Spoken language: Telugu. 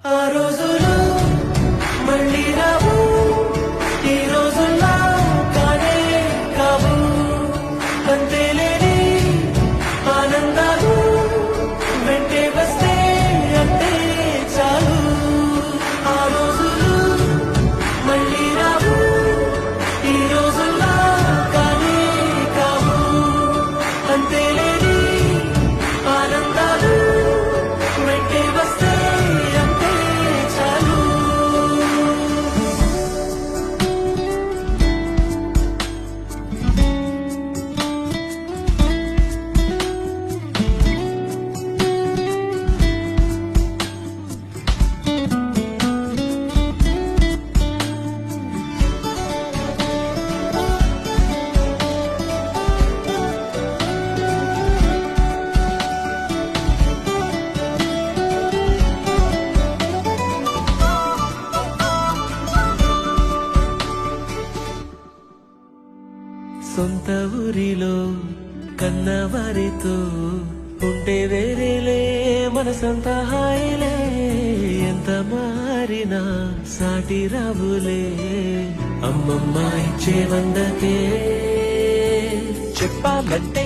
ఆ రోజులు మళ్ళీ రావు, ఈ రోజుల్లా కానే కావు. అంతేలేని ఆనందాలు వెంటే వస్తే అంతే చాలు. ఆ రోజులు మళ్ళీ రావు, ఈ రోజుల్లా కానే కావు. అంతేలేని ఆనందాలు వెంటే వస్తే అంతే చాలు. సొంత ఊరిలో కన్నవారితో ఉంటే వేరేలే మనసంత హాయిలే. ఎంత మారినా సాటి రావులే అమ్మమ్మ ఇచ్చే వందకే. చెప్పాలంటే